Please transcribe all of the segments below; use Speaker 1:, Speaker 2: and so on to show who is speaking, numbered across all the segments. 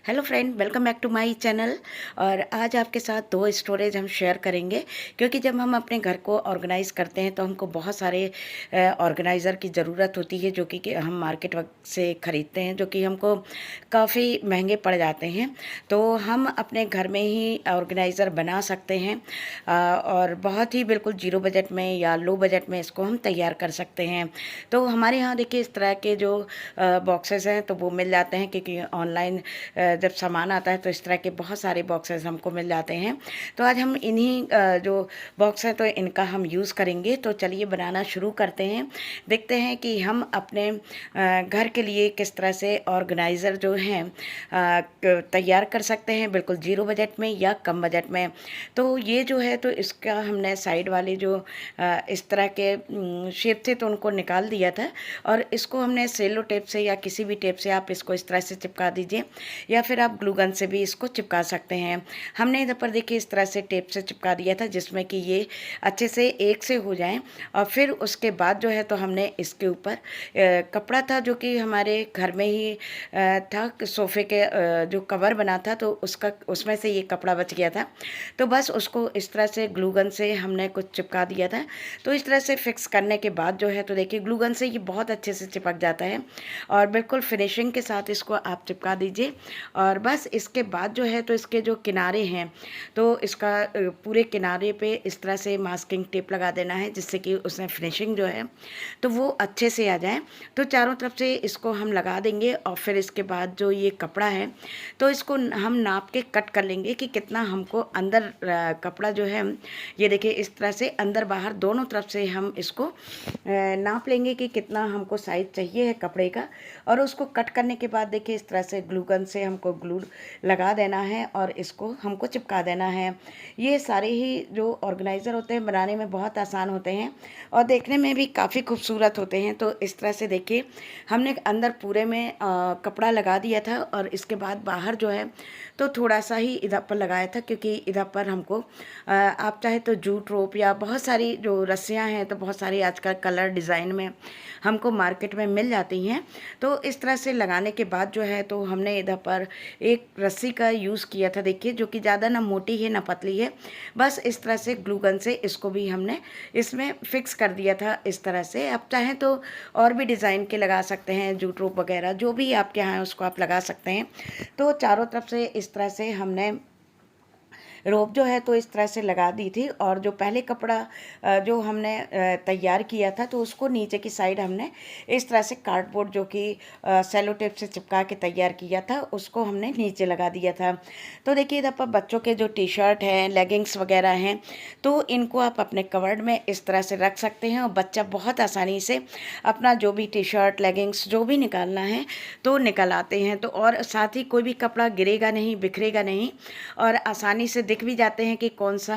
Speaker 1: Hello friend, welcome back to my channel. और आज आपके साथ दो स्टोरेज हम शेयर करेंगे, क्योंकि जब हम अपने घर को ऑर्गेनाइज़ करते हैं तो हमको बहुत सारे ऑर्गेनाइज़र की ज़रूरत होती है, जो कि हम मार्केट से ख़रीदते हैं, जो कि हमको काफ़ी महंगे पड़ जाते हैं। तो हम अपने घर में ही ऑर्गेनाइज़र बना सकते हैं और बहुत ही बिल्कुल ज़ीरो बजट में या लो बजट में इसको हम तैयार कर सकते हैं। तो हमारे यहाँ देखिए इस तरह के जो बॉक्सेस हैं तो वो मिल जाते हैं, क्योंकि ऑनलाइन जब सामान आता है तो इस तरह के बहुत सारे बॉक्सेस हमको मिल जाते हैं। तो आज हम इन्हीं जो बॉक्स है तो इनका हम यूज़ करेंगे। तो चलिए बनाना शुरू करते हैं। देखते हैं कि हम अपने घर के लिए किस तरह से ऑर्गेनाइज़र जो हैं तैयार कर सकते हैं, बिल्कुल ज़ीरो बजट में या कम बजट में। तो ये जो है तो इसका हमने साइड वाले जो इस तरह के शेप थे तो उनको निकाल दिया था, और इसको हमने सेलो टेप से या किसी भी टेप से आप इसको इस तरह से चिपका दीजिए, या फिर आप ग्लू गन से भी इसको चिपका सकते हैं। हमने इधर पर देखिए इस तरह से टेप से चिपका दिया था, जिसमें कि ये अच्छे से एक से हो जाएं। और फिर उसके बाद जो है तो हमने इसके ऊपर कपड़ा था जो कि हमारे घर में ही था, सोफ़े के जो कवर बना था तो उसमें से ये कपड़ा बच गया था। तो बस उसको इस तरह से ग्लू गन से हमने कुछ चिपका दिया था। तो इस तरह से फिक्स करने के बाद जो है तो देखिए ग्लू गन से ये बहुत अच्छे से चिपक जाता है, और बिल्कुल फिनिशिंग के साथ इसको आप चिपका दीजिए। और बस इसके बाद जो है तो इसके जो किनारे हैं तो इसका पूरे किनारे पे इस तरह से मास्किंग टेप लगा देना है, जिससे कि उसमें फिनिशिंग जो है तो वो अच्छे से आ जाए। तो चारों तरफ से इसको हम लगा देंगे, और फिर इसके बाद जो ये कपड़ा है तो इसको हम नाप के कट कर लेंगे कि कितना हमको अंदर कपड़ा जो है, ये देखिए इस तरह से अंदर बाहर दोनों तरफ से हम इसको नाप लेंगे कि कितना हमको साइज़ चाहिए है कपड़े का। और उसको कट करने के बाद देखिए इस तरह से ग्लू गन से हमको ग्लू लगा देना है और इसको हमको चिपका देना है। ये सारे ही जो ऑर्गेनाइज़र होते हैं बनाने में बहुत आसान होते हैं और देखने में भी काफ़ी खूबसूरत होते हैं। तो इस तरह से देखिए हमने अंदर पूरे में कपड़ा लगा दिया था, और इसके बाद बाहर जो है तो थोड़ा सा ही इधर पर लगाया था, क्योंकि इधर पर हमको आप चाहे तो जूट रोप या बहुत सारी जो रस्सियाँ हैं तो बहुत सारी आजकल कलर डिज़ाइन में हमको मार्केट में मिल जाती हैं। तो इस तरह से लगाने के बाद जो है तो हमने इधर पर एक रस्सी का यूज़ किया था, देखिए, जो कि ज़्यादा ना मोटी है ना पतली है। बस इस तरह से ग्लू गन से इसको भी हमने इसमें फिक्स कर दिया था इस तरह से। आप चाहें तो और भी डिज़ाइन के लगा सकते हैं, जूट रोप वगैरह जो भी आपके यहाँ है उसको आप लगा सकते हैं। तो चारों तरफ से इस तरह से हमने रोप जो है तो इस तरह से लगा दी थी। और जो पहले कपड़ा जो हमने तैयार किया था तो उसको नीचे की साइड हमने इस तरह से कार्डबोर्ड जो कि सेलो टेप से चिपका के तैयार किया था उसको हमने नीचे लगा दिया था। तो देखिए इधर पर बच्चों के जो टी शर्ट हैं, लेगिंग्स वगैरह हैं, तो इनको आप अपने कवर्ड में इस तरह से रख सकते हैं, और बच्चा बहुत आसानी से अपना जो भी टी शर्ट, लेगिंग्स जो भी निकालना है तो निकल आते हैं। तो और साथ ही कोई भी कपड़ा गिरेगा नहीं, बिखरेगा नहीं, और आसानी से दिख भी जाते हैं कि कौन सा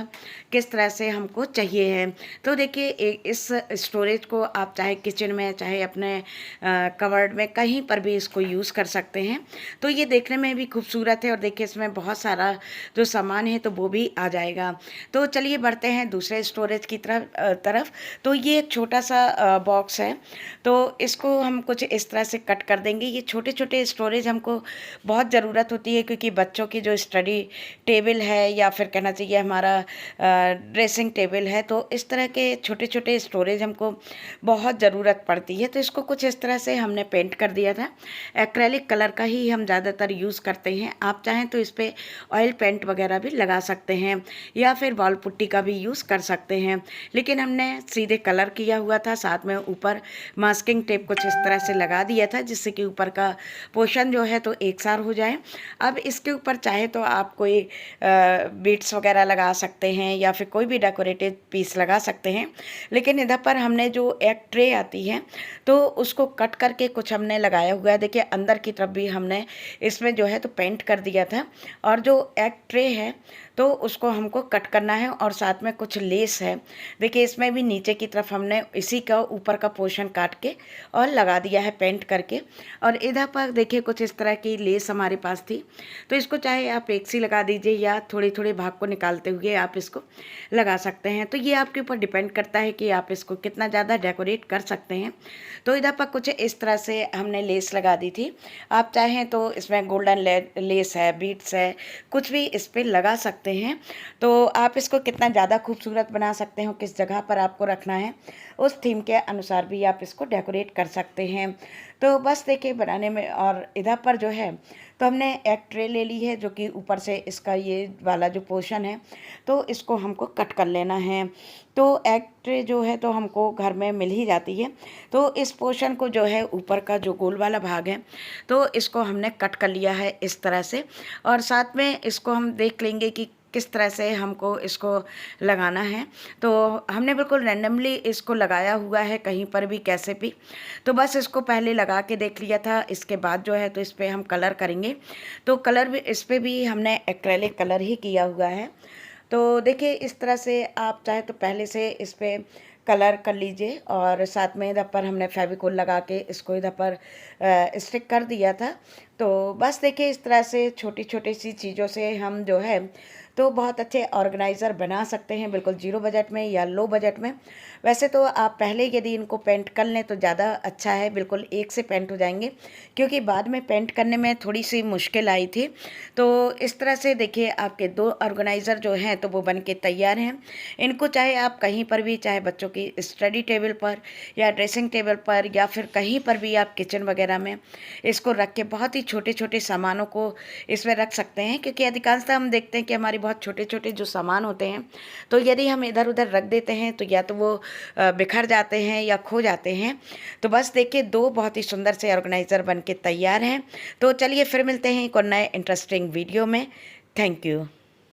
Speaker 1: किस तरह से हमको चाहिए है। तो देखिए इस स्टोरेज को आप चाहे किचन में, चाहे अपने कवर्ड में, कहीं पर भी इसको यूज़ कर सकते हैं। तो ये देखने में भी खूबसूरत है, और देखिए इसमें बहुत सारा जो सामान है तो वो भी आ जाएगा। तो चलिए बढ़ते हैं दूसरे स्टोरेज की तरफ। तो ये एक छोटा सा बॉक्स है, तो इसको हम कुछ इस तरह से कट कर देंगे। ये छोटे छोटे स्टोरेज हमको बहुत ज़रूरत होती है, क्योंकि बच्चों की जो स्टडी टेबल है या फिर कहना चाहिए हमारा ड्रेसिंग टेबल है, तो इस तरह के छोटे छोटे स्टोरेज हमको बहुत ज़रूरत पड़ती है। तो इसको कुछ इस तरह से हमने पेंट कर दिया था। एक्रेलिक कलर का ही हम ज़्यादातर यूज़ करते हैं। आप चाहें तो इस पर ऑयल पेंट वगैरह भी लगा सकते हैं, या फिर वॉल पुट्टी का भी यूज़ कर सकते हैं, लेकिन हमने सीधे कलर किया हुआ था। साथ में ऊपर मास्किंग टेप कुछ इस तरह से लगा दिया था, जिससे कि ऊपर का पोर्शन जो है तो एक सार हो जाए। अब इसके ऊपर चाहे तो आप कोई बीट्स वगैरह लगा सकते हैं, या फिर कोई भी डेकोरेटिव पीस लगा सकते हैं। लेकिन इधर पर हमने जो एक ट्रे आती है तो उसको कट करके कुछ हमने लगाया हुआ है। देखिए अंदर की तरफ भी हमने इसमें जो है तो पेंट कर दिया था। और जो एक ट्रे है तो उसको हमको कट करना है और साथ में कुछ लेस है। देखिए इसमें भी नीचे की तरफ हमने इसी का ऊपर का पोर्शन काट के और लगा दिया है पेंट करके। और इधर पर देखिए कुछ इस तरह की लेस हमारे पास थी, तो इसको चाहे आप एक सी लगा दीजिए या थोड़ी थोड़ी भाग को निकालते हुए आप इसको लगा सकते हैं। तो ये आपके ऊपर डिपेंड करता है कि आप इसको कितना ज़्यादा डेकोरेट कर सकते हैं। तो इधर पर कुछ इस तरह से हमने लेस लगा दी थी। आप चाहें तो इसमें गोल्डन लेस है, बीट्स है, कुछ भी इस पर लगा सकते हैं। तो आप इसको कितना ज़्यादा खूबसूरत बना सकते हो, किस जगह पर आपको रखना है, उस थीम के अनुसार भी आप इसको डेकोरेट कर सकते हैं। तो बस देखिए बनाने में, और इधर पर जो है तो हमने एक ट्रे ले ली है जो कि ऊपर से इसका ये वाला जो पोर्शन है तो इसको हमको कट कर लेना है। तो एग ट्रे जो है तो हमको घर में मिल ही जाती है। तो इस पोर्शन को जो है ऊपर का जो गोल वाला भाग है तो इसको हमने कट कर लिया है इस तरह से। और साथ में इसको हम देख लेंगे कि किस तरह से हमको इसको लगाना है। तो हमने बिल्कुल रैंडमली इसको लगाया हुआ है, कहीं पर भी कैसे भी। तो बस इसको पहले लगा के देख लिया था, इसके बाद जो है तो इस पर हम कलर करेंगे। तो कलर भी इस पर भी हमने एक्रेलिक कलर ही किया हुआ है। तो देखिए इस तरह से आप चाहे तो पहले से इस पर कलर कर लीजिए। और साथ में इधर पर हमने फेविकोल लगा के इसको इधर पर स्टिक कर दिया था। तो बस देखिए इस तरह से छोटी छोटी सी चीज़ों से हम जो है तो बहुत अच्छे ऑर्गेनाइज़र बना सकते हैं, बिल्कुल ज़ीरो बजट में या लो बजट में। वैसे तो आप पहले यदि इनको पेंट कर लें तो ज़्यादा अच्छा है, बिल्कुल एक से पेंट हो जाएंगे, क्योंकि बाद में पेंट करने में थोड़ी सी मुश्किल आई थी। तो इस तरह से देखिए आपके 2 ऑर्गेनाइज़र जो हैं तो वो बन के तैयार हैं। इनको चाहे आप कहीं पर भी, चाहे बच्चों की स्टडी टेबल पर या ड्रेसिंग टेबल पर या फिर कहीं पर भी आप किचन वगैरह में इसको रख के बहुत ही छोटे छोटे सामानों को इसमें रख सकते हैं। क्योंकि अधिकांशतः हम देखते हैं कि हमारी बहुत छोटे छोटे जो सामान होते हैं तो यदि हम इधर उधर रख देते हैं तो या तो वो बिखर जाते हैं या खो जाते हैं। तो बस देखिए 2 बहुत ही सुंदर से ऑर्गेनाइज़र बन के तैयार हैं। तो चलिए फिर मिलते हैं एक और नए इंटरेस्टिंग वीडियो में। Thank you.